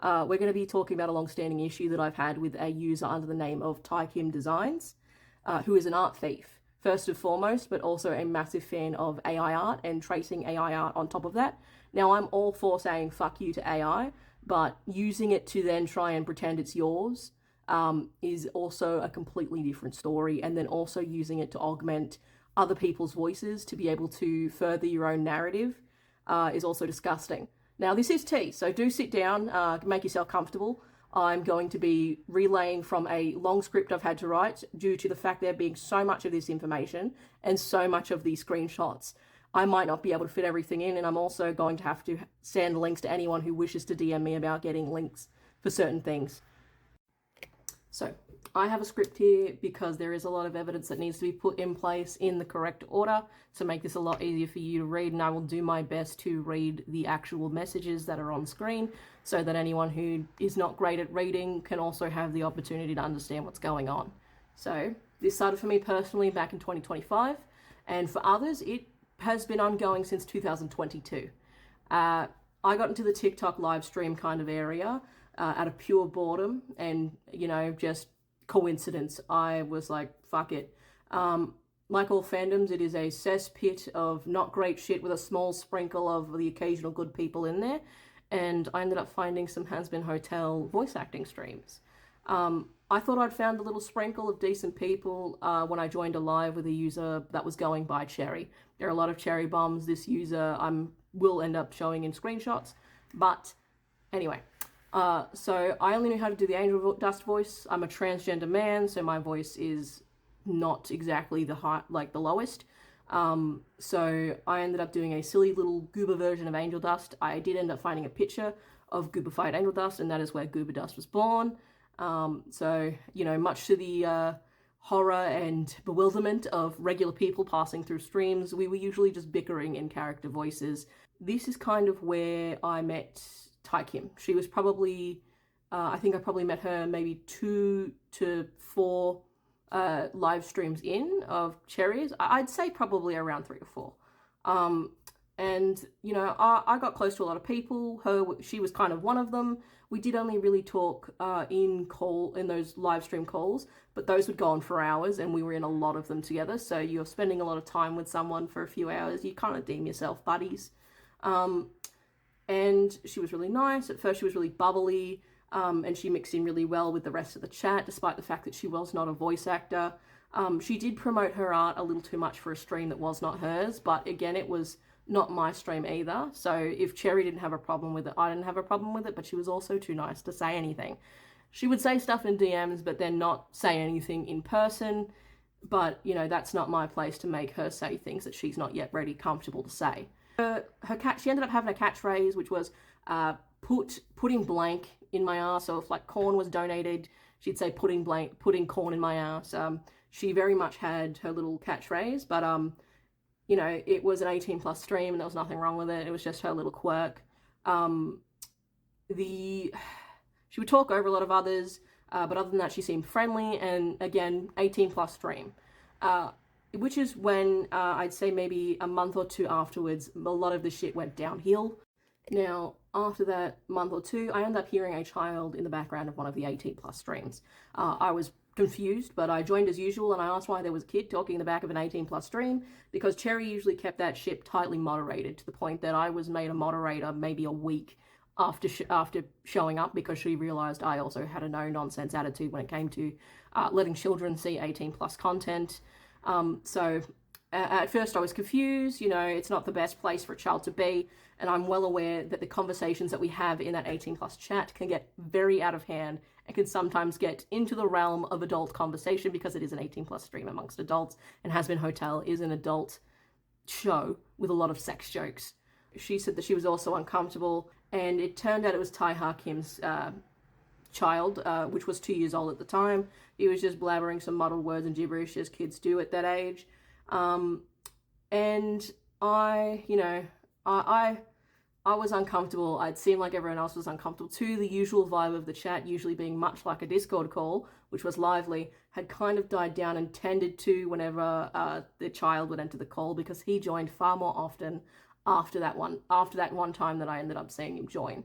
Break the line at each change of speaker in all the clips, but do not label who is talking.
we're going to be talking about a long-standing issue that I've had with a user under the name of TaehaKimDesigns, who is an art thief, first and foremost, but also a massive fan of AI art and tracing AI art on top of that. Now, I'm all for saying fuck you to AI, but using it to then try and pretend it's yours is also a completely different story. And then also using it to augment other people's voices to be able to further your own narrative is also disgusting. Now, this is tea, so do sit down, make yourself comfortable. I'm going to be relaying from a long script I've had to write due to the fact there being so much of this information and so much of these screenshots. I might not be able to fit everything in, and I'm also going to have to send links to anyone who wishes to DM me about getting links for certain things. So, I have a script here because there is a lot of evidence that needs to be put in place in the correct order to make this a lot easier for you to read, and I will do my best to read the actual messages that are on screen so that anyone who is not great at reading can also have the opportunity to understand what's going on. So, this started for me personally back in 2025, and for others, it has been ongoing since 2022. I got into the TikTok live stream kind of area out of pure boredom and, just coincidence. I was like, fuck it. Like all fandoms, it is a cesspit of not great shit with a small sprinkle of the occasional good people in there. And I ended up finding some Has-Been Hotel voice acting streams. I thought I'd found a little sprinkle of decent people when I joined a live with a user that was going by Cherry. There are a lot of Cherry bombs. This user will end up showing in screenshots. But anyway, so I only knew how to do the angel dust voice. I'm a transgender man, so my voice is not exactly the lowest. So I ended up doing a silly little goober version of angel dust. I did end up finding a picture of goobified angel dust, and that is where goober dust was born. So, much to the horror and bewilderment of regular people passing through streams, we were usually just bickering in character voices. This is kind of where I met TaehaKim. She was probably, I think I probably met her maybe 2 to 4 live streams in of Cherries. I'd say probably around 3 or 4. And, I got close to a lot of people. She was kind of one of them. We did only really talk in those live stream calls, but those would go on for hours, and we were in a lot of them together. So you're spending a lot of time with someone for a few hours. You kind of deem yourself buddies. And she was really nice. At first, she was really bubbly, and she mixed in really well with the rest of the chat, despite the fact that she was not a voice actor. She did promote her art a little too much for a stream that was not hers, but again, it was not my stream either. So if Cherry didn't have a problem with it, I didn't have a problem with it, but she was also too nice to say anything. She would say stuff in DMs, but then not say anything in person. But, that's not my place to make her say things that she's not yet ready, comfortable to say. She ended up having a catchphrase, which was putting blank in my ass. So if corn was donated, she'd say putting corn in my ass. She very much had her little catchphrase, but it was an 18+ stream and there was nothing wrong with it. It was just her little quirk. She would talk over a lot of others, but other than that, she seemed friendly, and again, 18+ stream. Which is when I'd say maybe a month or 2 afterwards, a lot of the shit went downhill. Now, after that month or 2, I ended up hearing a child in the background of one of the 18+ streams. I was confused, but I joined as usual, and I asked why there was a kid talking in the back of an 18+ stream, because Cherry usually kept that ship tightly moderated, to the point that I was made a moderator maybe a week after showing up, because she realized I also had a no-nonsense attitude when it came to letting children see 18+ content. So at first I was confused. It's not the best place for a child to be, and I'm well aware that the conversations that we have in that 18+ chat can get very out of hand and can sometimes get into the realm of adult conversation, because it is an 18+ stream amongst adults, and Has-Been Hotel is an adult show with a lot of sex jokes. She said that she was also uncomfortable, and it turned out it was TaehaKim's child, which was 2 years old at the time. He was just blabbering some muddled words and gibberish, as kids do at that age. And I was uncomfortable. I'd seem like everyone else was uncomfortable too. The usual vibe of the chat, usually being much like a Discord call, which was lively, had kind of died down and tended to whenever the child would enter the call, because he joined far more often after that one time that I ended up seeing him join.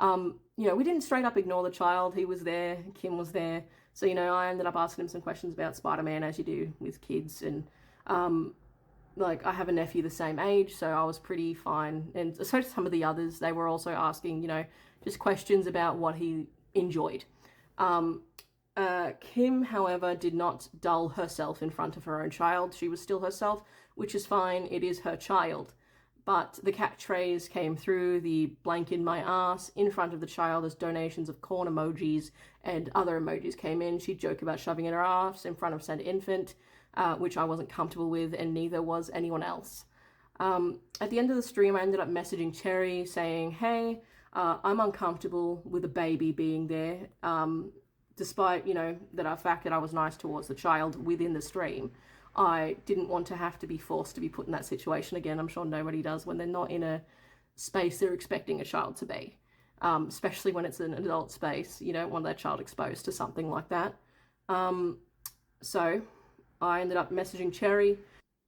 We didn't straight up ignore the child. He was there, Kim was there. So, I ended up asking him some questions about Spider-Man, as you do with kids. And, I have a nephew the same age, so I was pretty fine. And so did some of the others. They were also asking, just questions about what he enjoyed. Kim, however, did not dull herself in front of her own child. She was still herself, which is fine. It is her child. But the catchphrase came through, the blank in my ass, in front of the child as donations of corn emojis and other emojis came in. She'd joke about shoving in her ass in front of said infant, which I wasn't comfortable with, and neither was anyone else. At the end of the stream, I ended up messaging Cherry saying, hey, I'm uncomfortable with a baby being there, despite, the fact that I was nice towards the child within the stream. I didn't want to have to be forced to be put in that situation again. I'm sure nobody does when they're not in a space they're expecting a child to be, especially when it's an adult space. You don't want that child exposed to something like that. So I ended up messaging Cherry.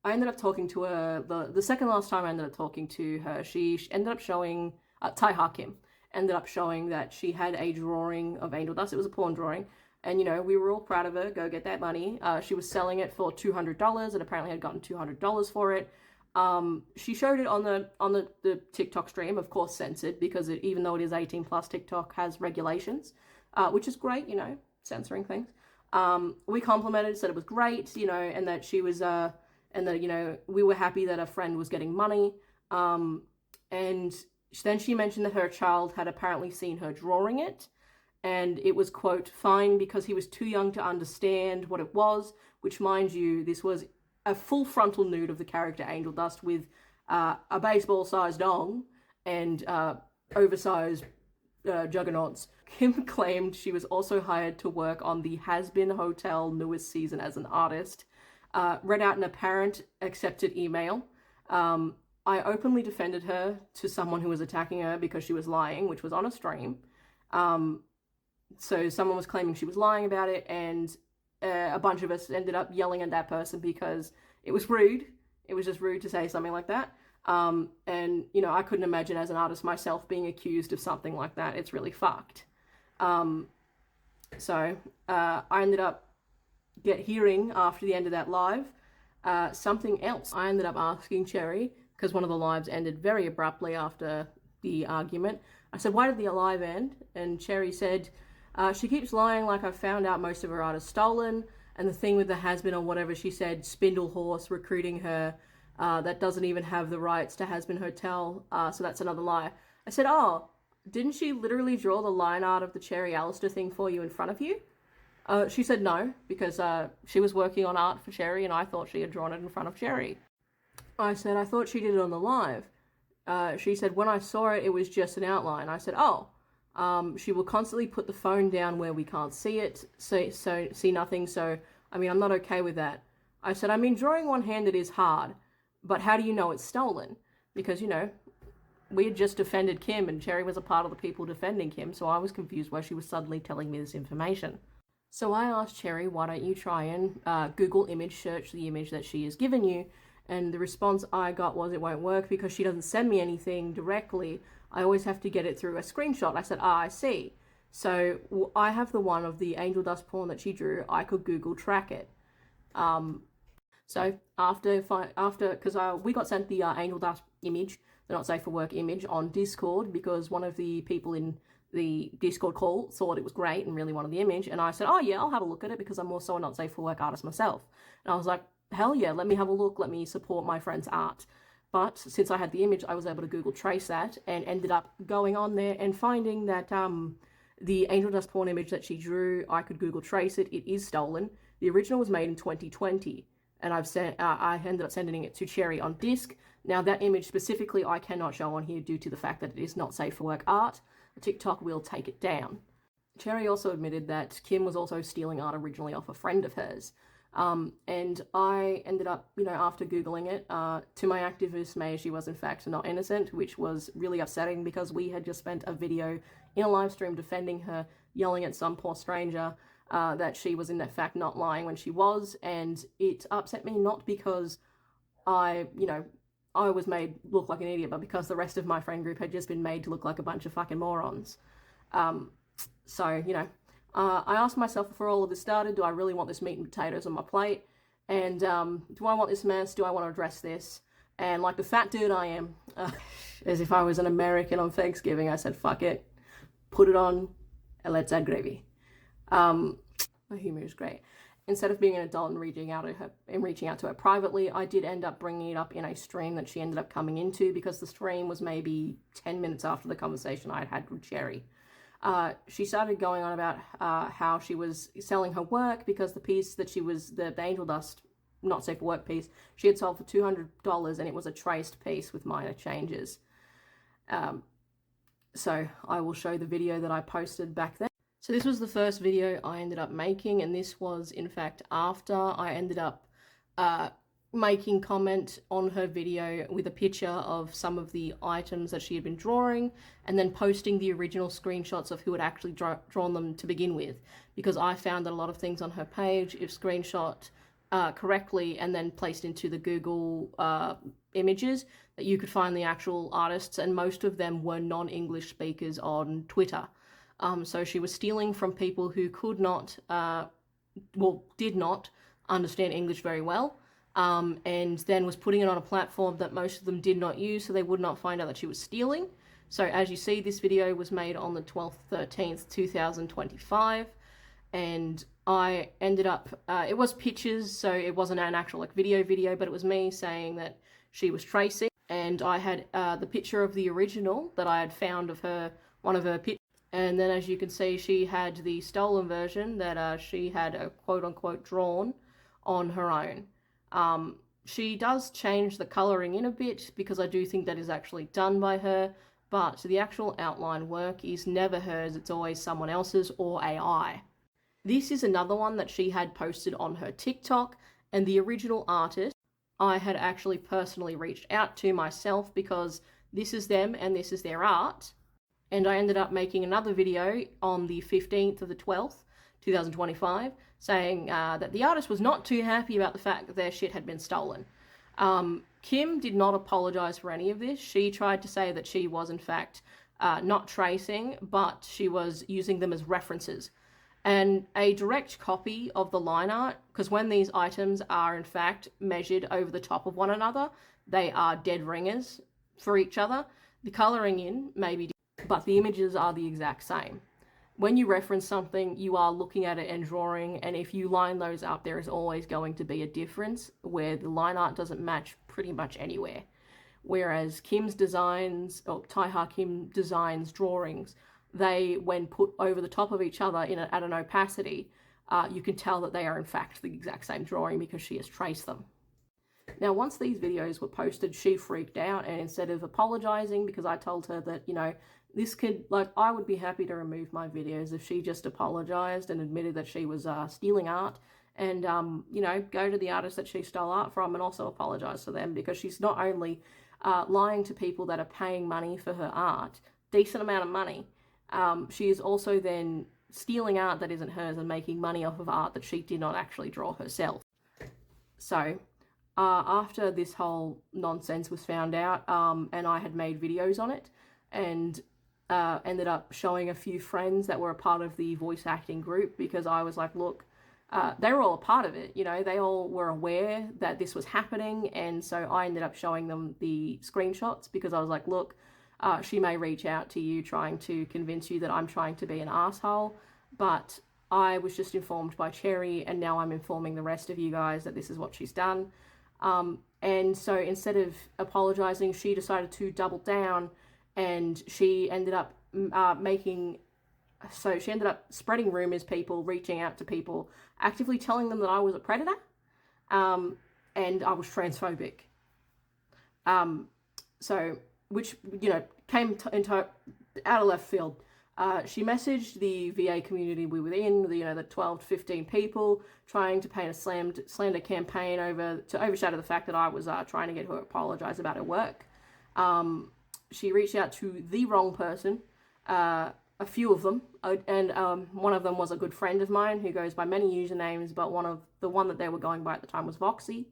I ended up talking to her, the second last time I ended up talking to her, she ended up showing, TaehaKim ended up showing that she had a drawing of Angel Dust. It was a porn drawing. And, we were all proud of her. Go get that money. She was selling it for $200 and apparently had gotten $200 for it. She showed it on the TikTok stream, of course censored, because even though it is 18 plus, TikTok has regulations, which is great, censoring things. We complimented, said it was great, and that she was, and that, we were happy that a friend was getting money. And then she mentioned that her child had apparently seen her drawing it. And it was, quote, fine because he was too young to understand what it was, which, mind you, this was a full frontal nude of the character Angel Dust with a baseball-sized dong and oversized juggernauts. Kim claimed she was also hired to work on the Has-Been Hotel newest season as an artist. Read out an apparent accepted email. I openly defended her to someone who was attacking her because she was lying, which was on a stream. So someone was claiming she was lying about it, and a bunch of us ended up yelling at that person because it was rude. It was just rude to say something like that. And, I couldn't imagine as an artist myself being accused of something like that. It's really fucked. So I ended up hearing after the end of that live something else. I ended up asking Cherry, because one of the lives ended very abruptly after the argument. I said, why did the live end? And Cherry said, she keeps lying like I found out most of her art is stolen, and the thing with the has-been or whatever, she said, Spindle Horse recruiting her, that doesn't even have the rights to Has-Been Hotel, so that's another lie. I said, oh, didn't she literally draw the line art of the Cherry Alistair thing for you in front of you? She said no, because she was working on art for Cherry, and I thought she had drawn it in front of Cherry. I said, I thought she did it on the live. She said, when I saw it, it was just an outline. I said, oh. She will constantly put the phone down where we can't see it, see nothing, so, I'm not okay with that. I said, drawing one-handed is hard, but how do you know it's stolen? Because, we had just defended Kim, and Cherry was a part of the people defending Kim, so I was confused why she was suddenly telling me this information. So I asked Cherry, why don't you try and Google image search the image that she has given you, and the response I got was it won't work because she doesn't send me anything directly. I always have to get it through a screenshot. I said, I see. So I have the one of the Angel Dust porn that she drew. I could Google track it. So after, because we got sent the Angel Dust image, the not safe for work image, on Discord because one of the people in the Discord call thought it was great and really wanted the image. And I said, oh yeah, I'll have a look at it because I'm also a not safe for work artist myself. And I was like, hell yeah, let me have a look. Let me support my friend's art. But since I had the image, I was able to Google trace that and ended up going on there and finding that the Angel Dust porn image that she drew, I could Google trace it. It is stolen. The original was made in 2020, and I ended up sending it to Cherry on disc. Now that image specifically, I cannot show on here due to the fact that it is not safe for work art. TikTok will take it down. Cherry also admitted that Kim was also stealing art originally off a friend of hers. And I ended up, after Googling it, to my active dismay, she was in fact not innocent, which was really upsetting because we had just spent a video in a live stream defending her, yelling at some poor stranger, that she was in fact not lying when she was, and it upset me not because I, I was made look like an idiot, but because the rest of my friend group had just been made to look like a bunch of fucking morons. So, you know, I asked myself before all of this started, do I really want this meat and potatoes on my plate? And do I want this mess? Do I want to address this? And like the fat dude I am, as if I was an American on Thanksgiving, I said, fuck it, put it on, and let's add gravy. My humor is great. Instead of being an adult and reaching out to her privately, I did end up bringing it up in a stream that she ended up coming into, because the stream was maybe 10 minutes after the conversation I had had with Cherry. She started going on about how she was selling her work, because the piece that she was, the angel dust not safe for work piece, she had sold for $200, and it was a traced piece with minor changes. So I will show the video that I posted back then. So this was the first video I ended up making, and this was in fact after I ended up making comment on her video with a picture of some of the items that she had been drawing, and then posting the original screenshots of who had actually drawn them to begin with, because I found that a lot of things on her page, if screenshot correctly and then placed into the Google images, that you could find the actual artists, and most of them were non-English speakers on Twitter. So she was stealing from people who could not, did not understand English very well, and then was putting it on a platform that most of them did not use, so they would not find out that she was stealing. So as you see, this video was made on the 12th, 13th, 2025, and I ended up, it was pictures, so it wasn't an actual like video, but it was me saying that she was tracing, and I had the picture of the original that I had found of her, one of her pictures. And then as you can see, she had the stolen version that she had quote-unquote drawn on her own. She does change the colouring in a bit, because I do think that is actually done by her, but the actual outline work is never hers, it's always someone else's or AI. This is another one that she had posted on her TikTok, and the original artist I had actually personally reached out to myself, because this is them and this is their art. And I ended up making another video on the 15th of the 12th, 2025, saying that the artist was not too happy about the fact that their shit had been stolen. Kim did not apologise for any of this. She tried to say that she was in fact not tracing, but she was using them as references. And a direct copy of the line art, because when these items are in fact measured over the top of one another, they are dead ringers for each other. The colouring in may be different, but the images are the exact same. When you reference something, you are looking at it and drawing, and if you line those up, there is always going to be a difference where the line art doesn't match pretty much anywhere. Whereas Kim's designs, or TaehaKimDesigns drawings, they, when put over the top of each other at an opacity, you can tell that they are in fact the exact same drawing, because she has traced them. Now, once these videos were posted, she freaked out, and instead of apologizing, because I told her that, you know, this could, like, I would be happy to remove my videos if she just apologized and admitted that she was stealing art, and, you know, go to the artist that she stole art from and also apologize to them, because she's not only lying to people that are paying money for her art, decent amount of money, she is also then stealing art that isn't hers and making money off of art that she did not actually draw herself. So after this whole nonsense was found out, and I had made videos on it, and ended up showing a few friends that were a part of the voice acting group, because I was like, look, they were all a part of it, you know, they all were aware that this was happening, and so I ended up showing them the screenshots, because I was like, look, she may reach out to you trying to convince you that I'm trying to be an asshole, but I was just informed by Cherry, and now I'm informing the rest of you guys that this is what she's done. And so instead of apologizing, she decided to double down, and she ended up she ended up spreading rumors, people reaching out to people, actively telling them that I was a predator, and I was transphobic. So, which, you know, came into out of left field. She messaged the VA community we were in, you know, the 12 to 15 people, trying to paint a slander campaign to overshadow the fact that I was trying to get her to apologize about her work. She reached out to the wrong person, a few of them, and one of them was a good friend of mine who goes by many usernames, but the one that they were going by at the time was Voxy,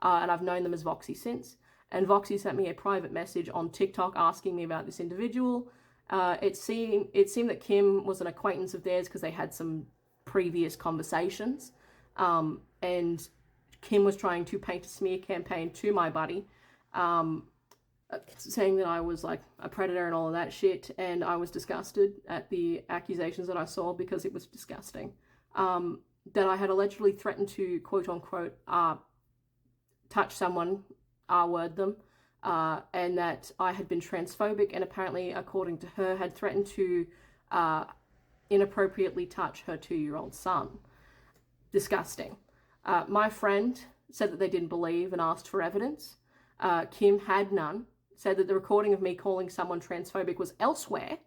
and I've known them as Voxy since. and Voxy sent me a private message on TikTok asking me about this individual. It seemed that Kim was an acquaintance of theirs because they had some previous conversations, and Kim was trying to paint a smear campaign to my buddy, saying that I was like a predator and all of that shit, and I was disgusted at the accusations that I saw because it was disgusting. That I had allegedly threatened to, quote unquote, touch someone, R-word them, and that I had been transphobic, and apparently, according to her, had threatened to inappropriately touch her 2-year-old son. Disgusting. My friend said that they didn't believe and asked for evidence. Kim had none, said that the recording of me calling someone transphobic was elsewhere,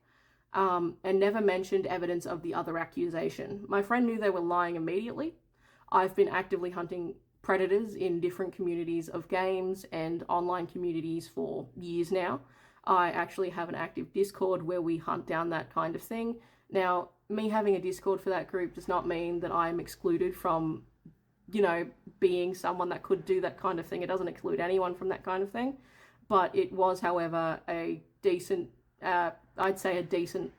and never mentioned evidence of the other accusation. My friend knew they were lying immediately. I've been actively hunting predators in different communities of games and online communities for years now. I actually have an active Discord where we hunt down that kind of thing. Now, me having a Discord for that group does not mean that I'm excluded from, you know, being someone that could do that kind of thing. It doesn't exclude anyone from that kind of thing. But it was, however, a decent, I'd say a decent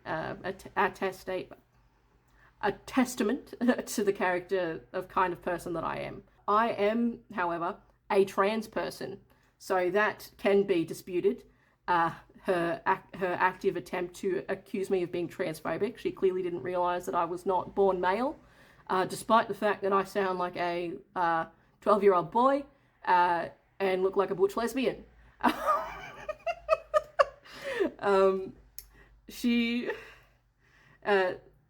a testament to the character of kind of person that I am. I am, however, a trans person, so that can be disputed. Her active attempt to accuse me of being transphobic, she clearly didn't realise that I was not born male, despite the fact that I sound like a 12-year-old boy and look like a butch lesbian.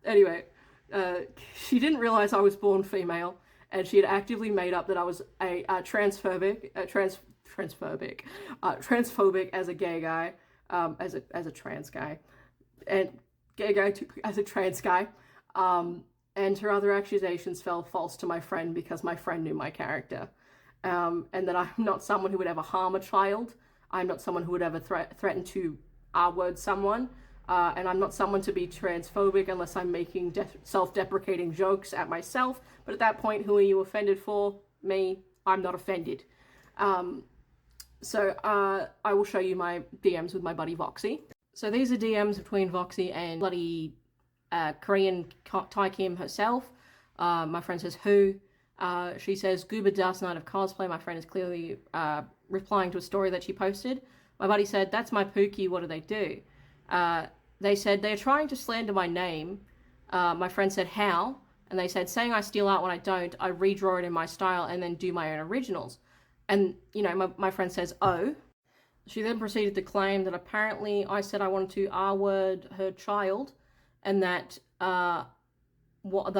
Anyway, she didn't realise I was born female, and she had actively made up that I was a transphobic as a gay guy, as a trans guy, and gay guy as a trans guy, and her other accusations fell false to my friend because my friend knew my character, and that I'm not someone who would ever harm a child. I'm not someone who would ever threaten to R-word someone. And I'm not someone to be transphobic unless I'm making self-deprecating jokes at myself. But at that point, who are you offended for? Me. I'm not offended. So I will show you my DMs with my buddy Voxy. So these are DMs between Voxy and bloody Korean TaehaKim herself. My friend says, who? She says, Goober Dust Night of Cosplay. My friend is clearly replying to a story that she posted. My buddy said, that's my Pookie, what do they do? They said, they're trying to slander my name. My friend said, how? And they said, saying I steal art when I don't, I redraw it in my style and then do my own originals. And, you know, my friend says, oh. She then proceeded to claim that apparently I said I wanted to R-word her child, and that that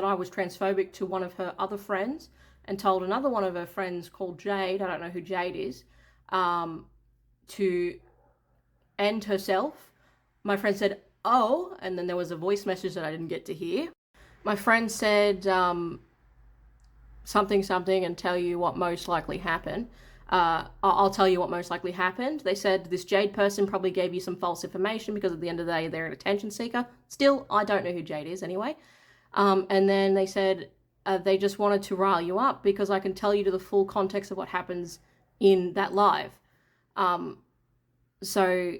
I was transphobic to one of her other friends, and told another one of her friends called Jade, I don't know who Jade is, to end herself. My friend said, oh, and then there was a voice message that I didn't get to hear. My friend said something and tell you what most likely happened. I'll tell you what most likely happened. They said this Jade person probably gave you some false information because at the end of the day, they're an attention seeker. Still, I don't know who Jade is anyway. And then they said they just wanted to rile you up because I can tell you to the full context of what happens in that live. So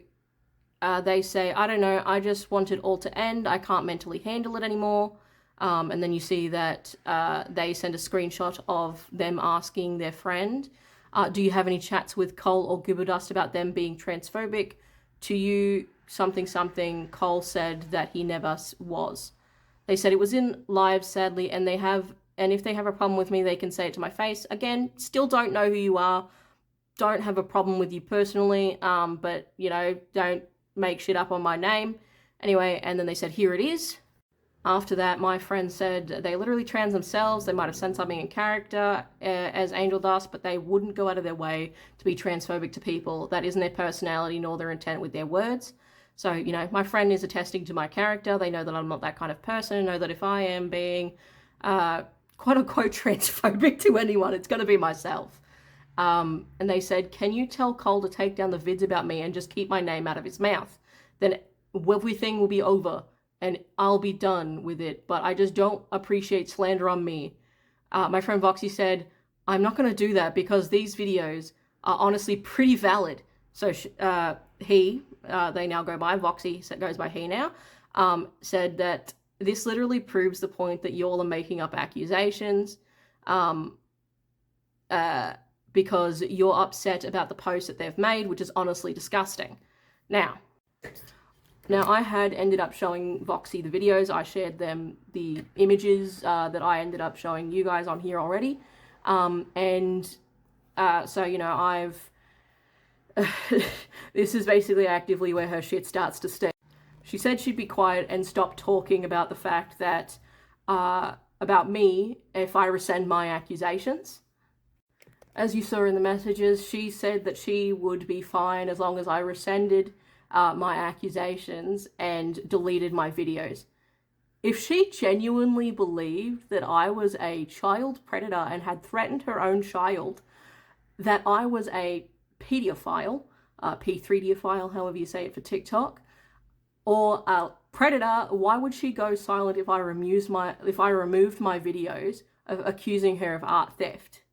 they say, I don't know, I just want it all to end. I can't mentally handle it anymore. And then you see that they send a screenshot of them asking their friend, do you have any chats with Cole or Gibberdust about them being transphobic? To you, something, Cole said that he never was. They said it was in live, sadly, and if they have a problem with me, they can say it to my face. Again, still don't know who you are. Don't have a problem with you personally, but, you know, don't make shit up on my name. Anyway, and then they said, here it is. After that, my friend said they literally trans themselves. They might have sent something in character as Angel Dust, but they wouldn't go out of their way to be transphobic to people. That isn't their personality nor their intent with their words. So, you know, my friend is attesting to my character. They know that I'm not that kind of person. Know that if I am being quote-unquote transphobic to anyone, it's going to be myself. And they said, can you tell Cole to take down the vids about me and just keep my name out of his mouth? Then everything will be over and I'll be done with it. But I just don't appreciate slander on me. My friend Voxy said, I'm not going to do that because these videos are honestly pretty valid. So he, they now go by, Voxy goes by he now, said that this literally proves the point that y'all are making up accusations because you're upset about the post that they've made, which is honestly disgusting. Now, I had ended up showing Voxy the videos. I shared them, the images that I ended up showing you guys on here already. So, you know, I've... this is basically actively where her shit starts to stink. She said she'd be quiet and stop talking about the fact that, about me, if I rescind my accusations. As you saw in the messages, she said that she would be fine as long as I rescinded my accusations and deleted my videos. If she genuinely believed that I was a child predator and had threatened her own child, that I was a pedophile, P3dophile, however you say it for TikTok, or a predator, why would she go silent if I removed my videos of accusing her of art theft?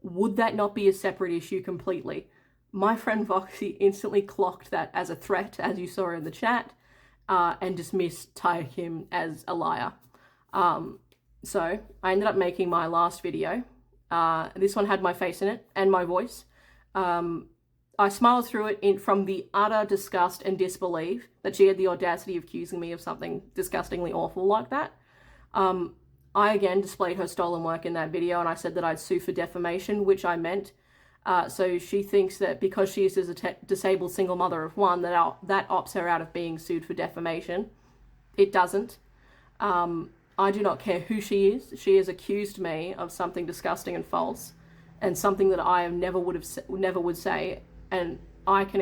Would that not be a separate issue completely? My friend Voxy instantly clocked that as a threat, as you saw in the chat, and dismissed TaehaKim as a liar. So I ended up making my last video. This one had my face in it and my voice. I smiled through it from the utter disgust and disbelief that she had the audacity of accusing me of something disgustingly awful like that. I again displayed her stolen work in that video, and I said that I'd sue for defamation, which I meant. So she thinks that because she is a disabled single mother of one, that opts her out of being sued for defamation. It doesn't. I do not care who she is. She has accused me of something disgusting and false, and something that I never would say. And I can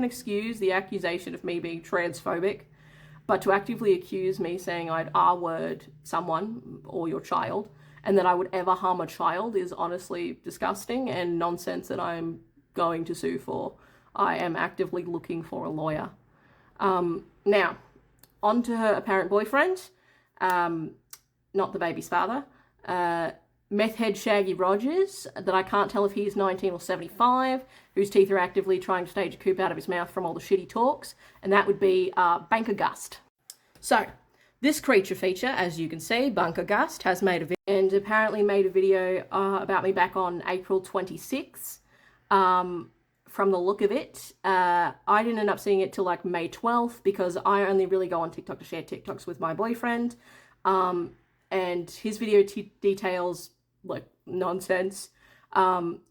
excuse the accusation of me being transphobic, but to actively accuse me saying I'd R-word someone or your child, and that I would ever harm a child, is honestly disgusting and nonsense that I'm going to sue for. I am actively looking for a lawyer. Now, on to her apparent boyfriend, not the baby's father, meth head Shaggy Rogers, that I can't tell if he's 19 or 75, whose teeth are actively trying to stage a coup out of his mouth from all the shitty talks, and that would be Banker Gust. So, this creature feature, as you can see, Bunker Gust, has made a video, and apparently made a video about me back on April 26th. From the look of it, I didn't end up seeing it till like May 12th, because I only really go on TikTok to share TikToks with my boyfriend. And his video details like nonsense.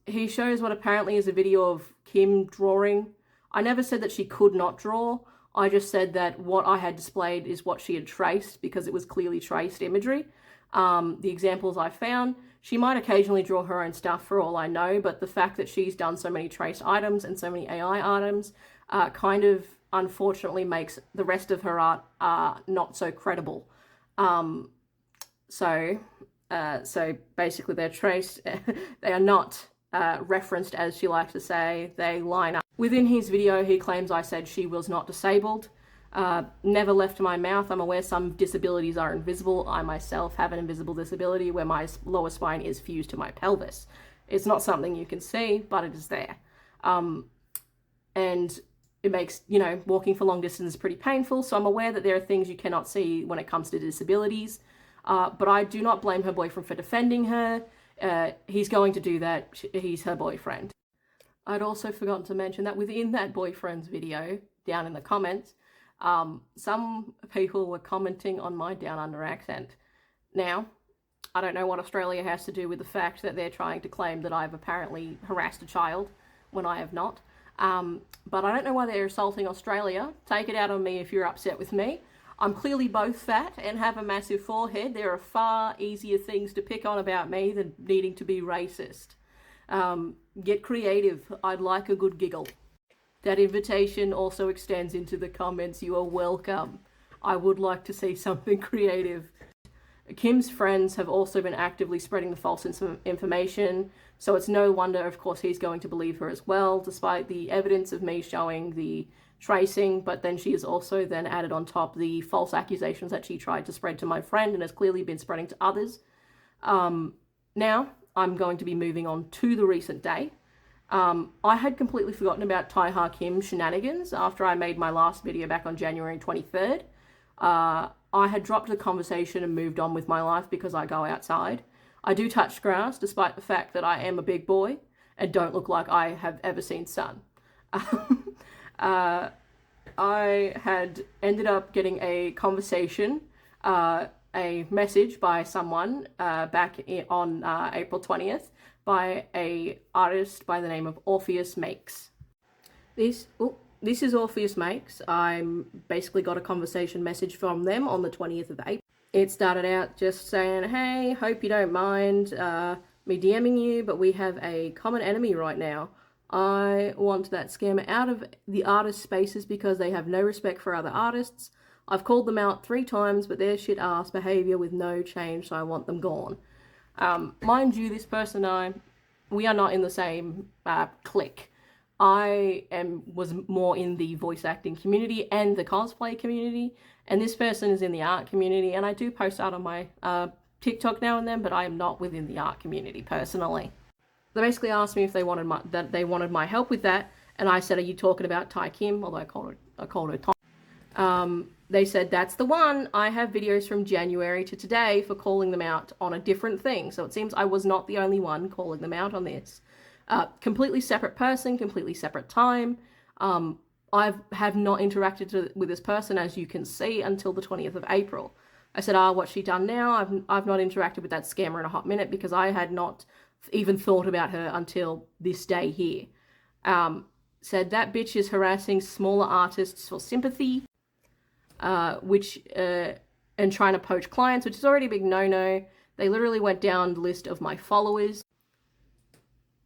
He shows what apparently is a video of Kim drawing. I never said that she could not draw. I just said that what I had displayed is what she had traced, because it was clearly traced imagery. The examples I found, she might occasionally draw her own stuff for all I know, but the fact that she's done so many traced items and so many AI items kind of unfortunately makes the rest of her art not so credible. So basically they're traced, they are not referenced, as she likes to say, they line up. Within his video, he claims I said she was not disabled. Never left my mouth. I'm aware some disabilities are invisible. I myself have an invisible disability where my lower spine is fused to my pelvis. It's not something you can see, but it is there. And it makes, you know, walking for long distances pretty painful, so I'm aware that there are things you cannot see when it comes to disabilities. But I do not blame her boyfriend for defending her. He's going to do that. He's her boyfriend. I'd also forgotten to mention that within that boyfriend's video, down in the comments, some people were commenting on my down under accent. Now, I don't know what Australia has to do with the fact that they're trying to claim that I've apparently harassed a child when I have not. But I don't know why they're assaulting Australia. Take it out on me if you're upset with me. I'm clearly both fat and have a massive forehead. There are far easier things to pick on about me than needing to be racist. Get creative. I'd like a good giggle. That invitation also extends into the comments. You are welcome. I would like to see something creative. Kim's friends have also been actively spreading the false information, so it's no wonder, of course, he's going to believe her as well, despite the evidence of me showing the tracing. But then she has also then added on top the false accusations that she tried to spread to my friend and has clearly been spreading to others. Now, I'm going to be moving on to the recent day. I had completely forgotten about TaehaKim shenanigans after I made my last video back on January 23rd. I had dropped the conversation and moved on with my life because I go outside. I do touch grass despite the fact that I am a big boy and don't look like I have ever seen sun. I had ended up getting a conversation, a message by someone back on April 20th by a artist by the name of Orpheus Makes. This is Orpheus Makes. I basically got a conversation message from them on the 20th of April. It started out just saying, hey, hope you don't mind me DMing you, but we have a common enemy right now. I want that scammer out of the artist spaces because they have no respect for other artists. I've called them out 3 times, but their shit ass behavior with no change, so I want them gone. Mind you, this person and I, we are not in the same clique. I was more in the voice acting community and the cosplay community, and this person is in the art community, and I do post art on my TikTok now and then, but I am not within the art community personally. They basically asked me if they wanted my help with that, and I said, "Are you talking about TaehaKim?" Although I called her Tom. They said, "That's the one. I have videos from January to today for calling them out on a different thing." So it seems I was not the only one calling them out on this. Completely separate person, completely separate time. I have not interacted with this person, as you can see, until the 20th of April. I said, what's she done now? I've not interacted with that scammer in a hot minute because I had not even thought about her until this day here. Said that bitch is harassing smaller artists for sympathy, and trying to poach clients, which is already a big no-no. They literally went down the list of my followers.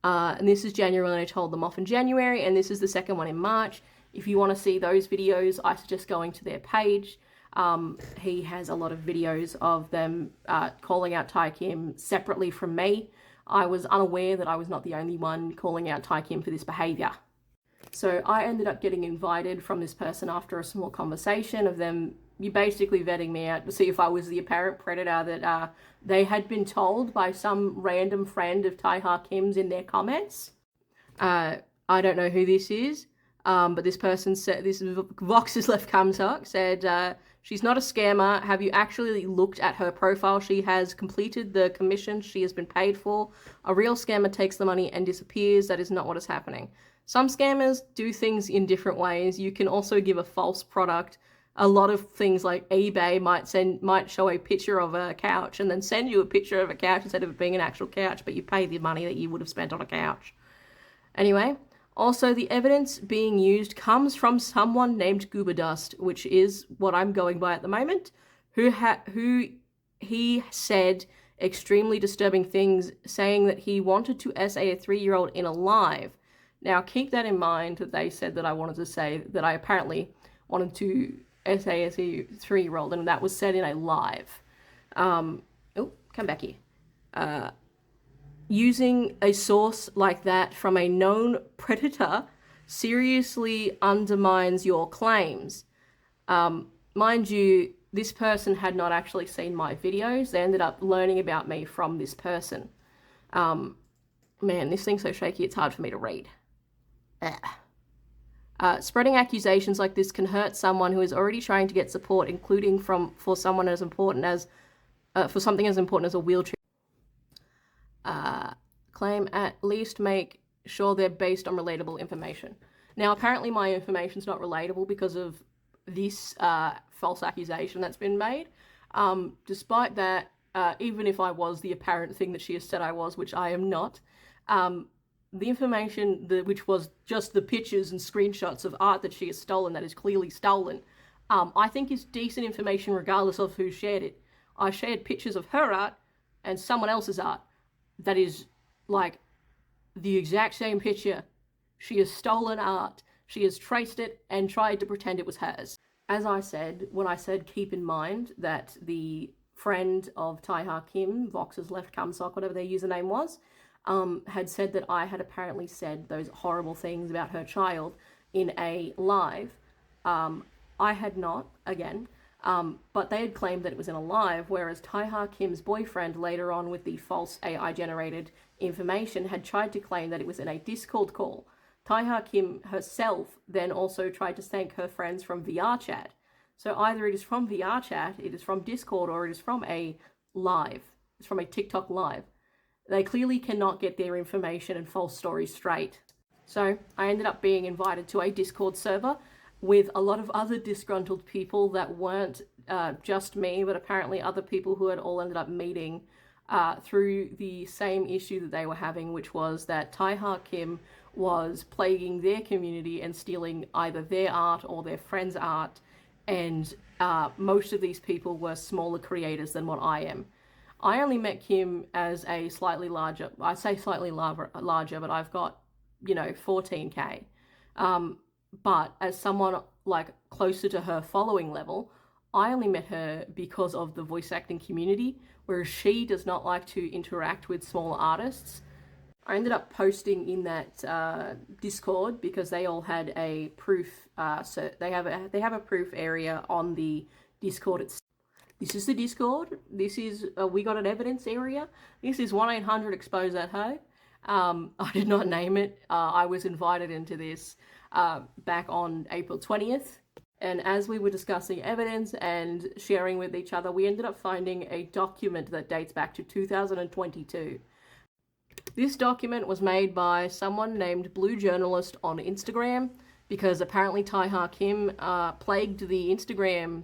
And this is January, and I told them off in January, and this is the second one in March. If you want to see those videos, I suggest going to their page. He has a lot of videos of them calling out TaehaKim separately from me. I was unaware that I was not the only one calling out TaehaKim for this behavior. So I ended up getting invited from this person after a small conversation of them basically vetting me out to see if I was the apparent predator that they had been told by some random friend of TaehaKim's in their comments. I don't know who this is, but this person said, this Vox's left cumsock said, she's not a scammer. Have you actually looked at her profile? She has completed the commission she has been paid for. A real scammer takes the money and disappears. That is not what is happening. Some scammers do things in different ways. You can also give a false product. A lot of things like eBay might show a picture of a couch and then send you a picture of a couch instead of it being an actual couch, but you pay the money that you would have spent on a couch. Anyway, also the evidence being used comes from someone named Goober Dust, which is what I'm going by at the moment, who he said extremely disturbing things, saying that he wanted to essay a 3-year-old in a live. Now, keep that in mind that they said that I wanted to say that I apparently wanted to essay as a 3-year-old, and that was said in a live. Come back here. Using a source like that from a known predator seriously undermines your claims. Mind you, this person had not actually seen my videos. They ended up learning about me from this person. Man, this thing's so shaky it's hard for me to read. Spreading accusations like this can hurt someone who is already trying to get support, including for something as important as a wheelchair. Claim at least make sure they're based on relatable information. Now, apparently my information's not relatable because of this false accusation that's been made. Despite that, even if I was the apparent thing that she has said I was, which I am not, the information which was just the pictures and screenshots of art that she has stolen, that is clearly stolen, I think is decent information regardless of who shared it. I shared pictures of her art and someone else's art that is like the exact same picture. She has stolen art. She has traced it and tried to pretend it was hers. As I said, when I said keep in mind that the friend of TaehaKim, Vox's left cumsock, whatever their username was, had said that I had apparently said those horrible things about her child in a live. I had not, again. But they had claimed that it was in a live, whereas TaehaKim's boyfriend later on with the false AI generated information had tried to claim that it was in a Discord call. TaehaKim herself then also tried to thank her friends from VR chat. So either it is from VR chat, it is from Discord, or it is from a live. It's from a TikTok live. They clearly cannot get their information and false stories straight. So I ended up being invited to a Discord server with a lot of other disgruntled people that weren't just me, but apparently other people who had all ended up meeting through the same issue that they were having, which was that TaehaKim was plaguing their community and stealing either their art or their friends' art, and most of these people were smaller creators than what I am. I only met Kim as a slightly larger, I say slightly larger, but I've got, 14K. But as someone like closer to her following level, I only met her because of the voice acting community, whereas she does not like to interact with smaller artists. I ended up posting in that Discord because they all had a proof. So they have a proof area on the Discord itself. This is the Discord. This is we got an evidence area. This is 1-800-EXPOSE that hoe. I did not name it. I was invited into this back on April 20th. And as we were discussing evidence and sharing with each other, we ended up finding a document that dates back to 2022. This document was made by someone named Blue Journalist on Instagram, because apparently TaehaKim plagued the Instagram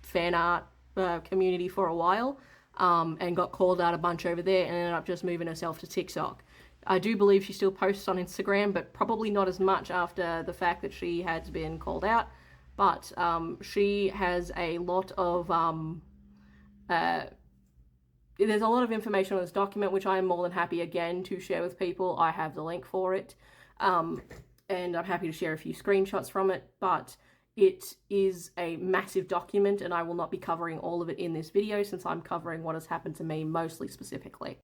fan art community for a while and got called out a bunch over there and ended up just moving herself to TikTok. I do believe she still posts on Instagram, but probably not as much after the fact that she has been called out. But she has a lot of there's a lot of information on this document, which I am more than happy again to share with people. I have the link for it, and I'm happy to share a few screenshots from it, but it is a massive document and I will not be covering all of it in this video since I'm covering what has happened to me mostly specifically.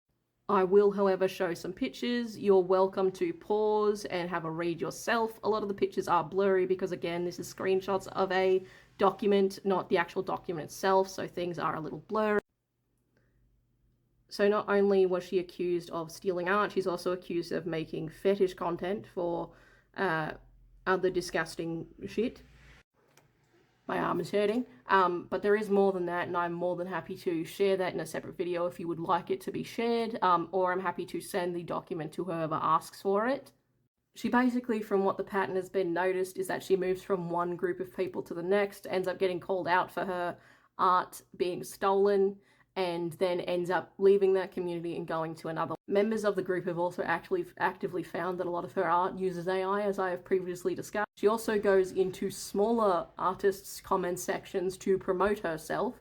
I will, however, show some pictures. You're welcome to pause and have a read yourself. A lot of the pictures are blurry because, again, this is screenshots of a document, not the actual document itself, so things are a little blurry. So not only was she accused of stealing art, she's also accused of making fetish content for other disgusting shit. My arm is hurting, but there is more than that, and I'm more than happy to share that in a separate video if you would like it to be shared, or I'm happy to send the document to whoever asks for it. She basically, from what the pattern has been noticed, is that she moves from one group of people to the next, ends up getting called out for her art being stolen, and then ends up leaving that community and going to another. Members of the group have also actively found that a lot of her art uses AI, as I have previously discussed. She also goes into smaller artists' comment sections to promote herself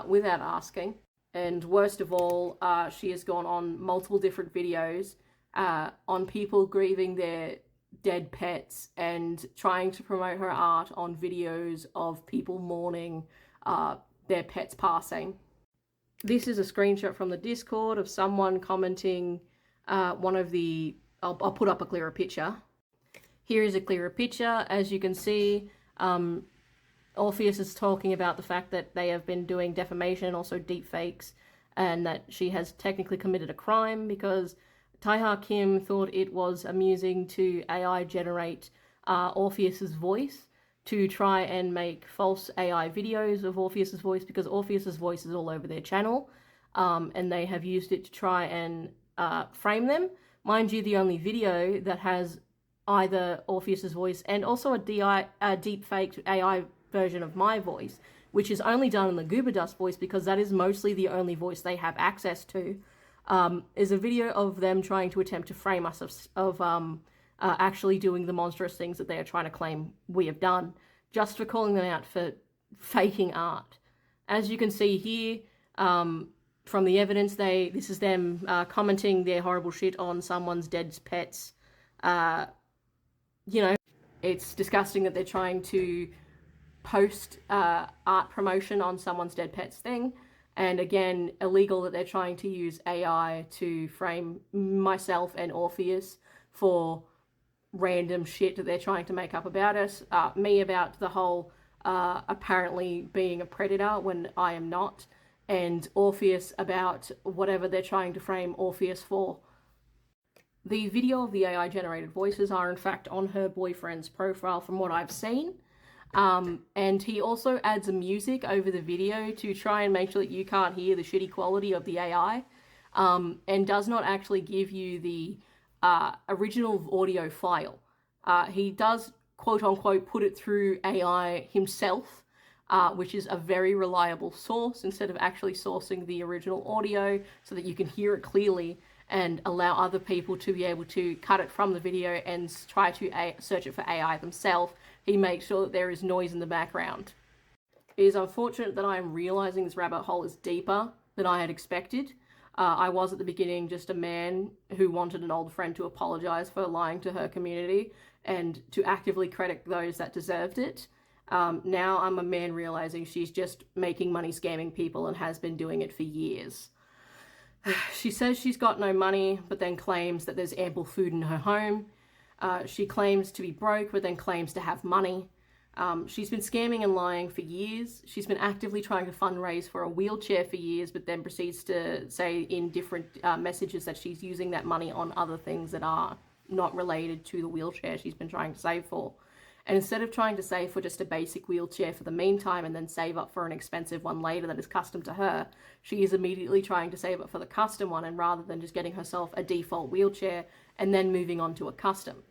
without asking. And worst of all, she has gone on multiple different videos on people grieving their dead pets and trying to promote her art on videos of people mourning their pets passing. This is a screenshot from the Discord of someone commenting one of the... I'll put up a clearer picture. Here is a clearer picture. As you can see, Orpheus is talking about the fact that they have been doing defamation and also deepfakes, and that she has technically committed a crime because TaehaKim thought it was amusing to AI generate Orpheus's voice to try and make false AI videos of Orpheus's voice, because Orpheus's voice is all over their channel, and they have used it to try and frame them. Mind you, the only video that has either Orpheus's voice and also a deepfaked AI version of my voice, which is only done in the Goober Dust voice because that is mostly the only voice they have access to, is a video of them trying to attempt to frame us of actually doing the monstrous things that they are trying to claim we have done, just for calling them out for faking art. As you can see here, from the evidence, this is them commenting their horrible shit on someone's dead pets. It's disgusting that they're trying to post art promotion on someone's dead pets thing, and again, illegal that they're trying to use AI to frame myself and Orpheus for random shit that they're trying to make up about us. Me about the whole apparently being a predator when I am not, and Orpheus about whatever they're trying to frame Orpheus for. The video of the AI generated voices are in fact on her boyfriend's profile from what I've seen. And he also adds a music over the video to try and make sure that you can't hear the shitty quality of the AI, and does not actually give you the original audio file. He does, quote unquote, put it through AI himself, which is a very reliable source, instead of actually sourcing the original audio so that you can hear it clearly and allow other people to be able to cut it from the video and try to search it for AI themselves. He makes sure that there is noise in the background. It is unfortunate that I am realizing this rabbit hole is deeper than I had expected. I was at the beginning just a man who wanted an old friend to apologize for lying to her community and to actively credit those that deserved it. Now I'm a man realizing she's just making money scamming people and has been doing it for years. She says she's got no money, but then claims that there's ample food in her home. She claims to be broke, but then claims to have money. She's been scamming and lying for years. She's been actively trying to fundraise for a wheelchair for years, but then proceeds to say in different messages that she's using that money on other things that are not related to the wheelchair she's been trying to save for. And instead of trying to save for just a basic wheelchair for the meantime and then save up for an expensive one later that is custom to her, she is immediately trying to save up for the custom one, and rather than just getting herself a default wheelchair and then moving on to a custom.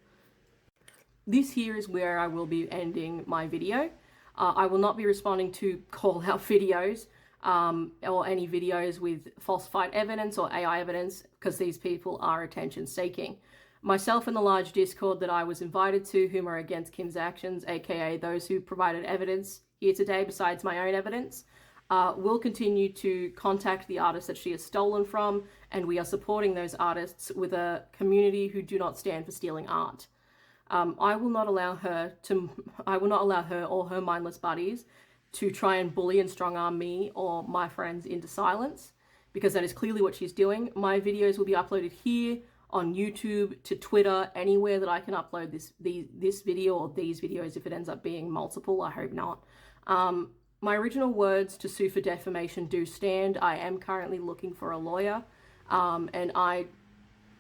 This here is where I will be ending my video. I will not be responding to call out videos or any videos with falsified evidence or AI evidence, because these people are attention seeking. Myself and the large Discord that I was invited to, whom are against Kim's actions, aka those who provided evidence here today besides my own evidence, will continue to contact the artists that she has stolen from, and we are supporting those artists with a community who do not stand for stealing art. I will not allow her or her mindless buddies to try and bully and strong arm me or my friends into silence, because that is clearly what she's doing. My videos will be uploaded here on YouTube, to Twitter, anywhere that I can upload this video or these videos if it ends up being multiple. I hope not. My original words to sue for defamation do stand. I am currently looking for a lawyer, and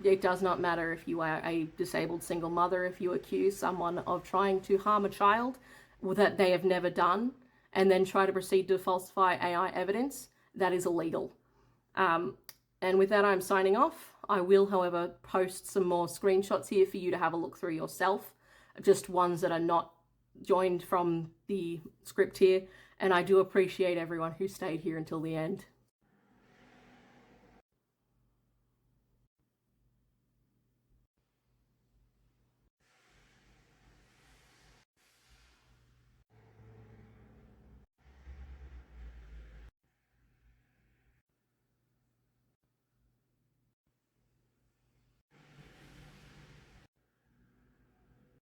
it does not matter if you are a disabled single mother. If you accuse someone of trying to harm a child that they have never done and then try to proceed to falsify AI evidence, that is illegal. And with that, I'm signing off. I will, however, post some more screenshots here for you to have a look through yourself, just ones that are not joined from the script here. And I do appreciate everyone who stayed here until the end.